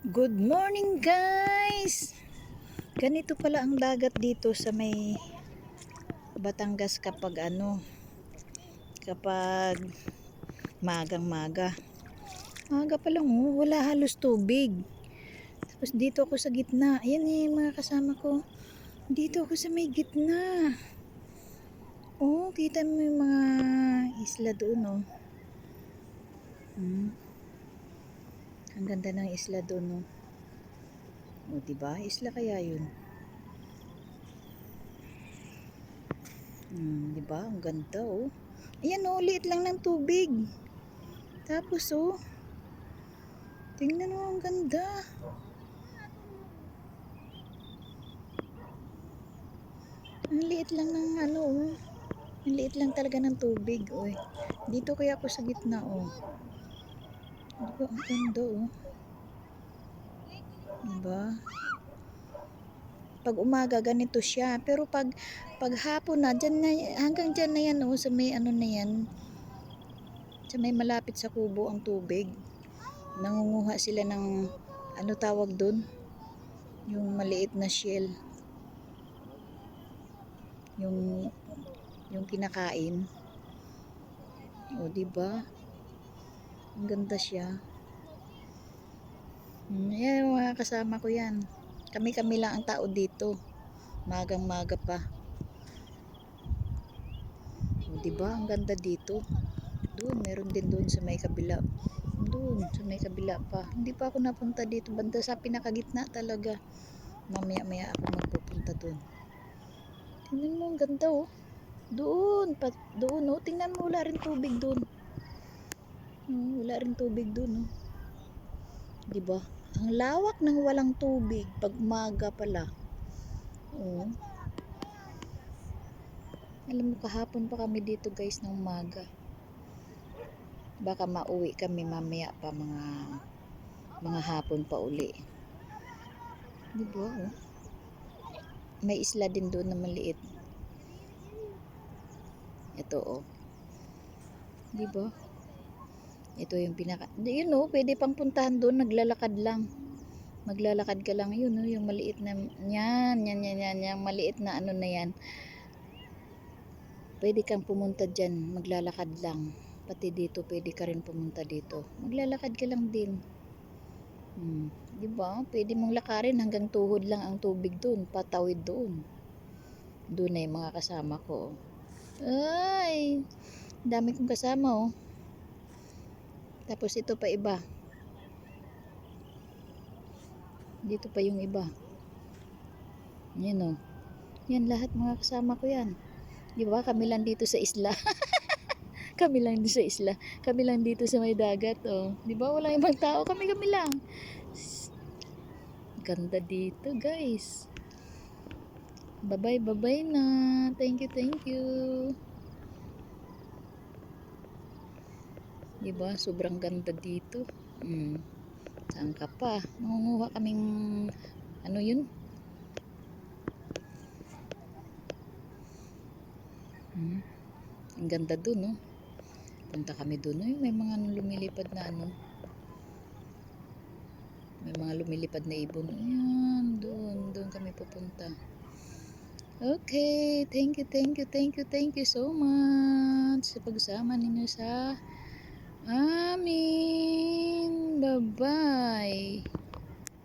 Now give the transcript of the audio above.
Good morning guys! Ganito pala ang dagat dito sa may Batangas kapag magang maga. Maga pa lang wala halos tubig. Tapos dito ako sa gitna. Ayan mga kasama ko. Dito ako sa may gitna. Oh, kita mo yung mga isla doon Ang ganda ng isla doon Oh, diba? Isla kaya yun? Diba? Ang ganda Ayan liit lang ng tubig. Tapos tingnan mo ang ganda. Ang liit lang ng Ang liit lang talaga ng tubig Dito kaya ako sa gitna Diba? Ang ganda Diba? Pag umaga ganito siya, pero pag hapon na, hanggang dyan na yan sa may na yan, sa may malapit sa kubo ang tubig. Nangunguha sila ng tawag doon, yung maliit na shell, yung kinakain. Diba? Ang ganda siya. Yan mga kasama ko yan. Kami lang ang tao dito. Magang maga pa. Diba? Ang ganda dito. Doon, meron din doon sa may kabila. Doon, sa may kabila pa. Hindi pa ako napunta dito. Banda sa pinakagitna talaga. Mamaya ako magpupunta doon. Tingnan mo, ang ganda Doon, tingnan mo, wala rin tubig doon. Wala rin tubig doon Diba? Ang lawak ng walang tubig pag umaga pala. Alam mo, kahapon pa kami dito guys ng umaga. Baka mauwi kami mamaya pa mga hapon pa uli. Diba? May isla din doon na maliit. Ito Diba? Ito yung yun pwede pang puntahan doon, naglalakad lang. Maglalakad ka lang yun yung maliit na yan, yung maliit na na yan. Pwede kang pumunta dyan, maglalakad lang. Pati dito pwede ka rin pumunta dito. Maglalakad ka lang din. Diba? Pwede mong lakarin hanggang tuhod lang ang tubig doon, patawid doon. Doon na yung mga kasama ko. Ay, dami kong kasama Tapos ito pa iba. Dito pa yung iba. Yan Yan lahat mga kasama ko yan. Diba? Kami lang dito sa isla. Kami lang dito sa isla. Kami lang dito sa may dagat Diba? Walang ibang tao. Kami lang. Ganda dito guys. Bye na. Thank you. Diba? Sobrang ganda dito. Saan ka pa? Mangunguha kaming yun? Ang ganda dun Punta kami dun may mga lumilipad na may mga lumilipad na ibon. Ayan, doon kami pupunta. Okay, thank you so much sa pagsama ninyo sa amin. Bye-bye.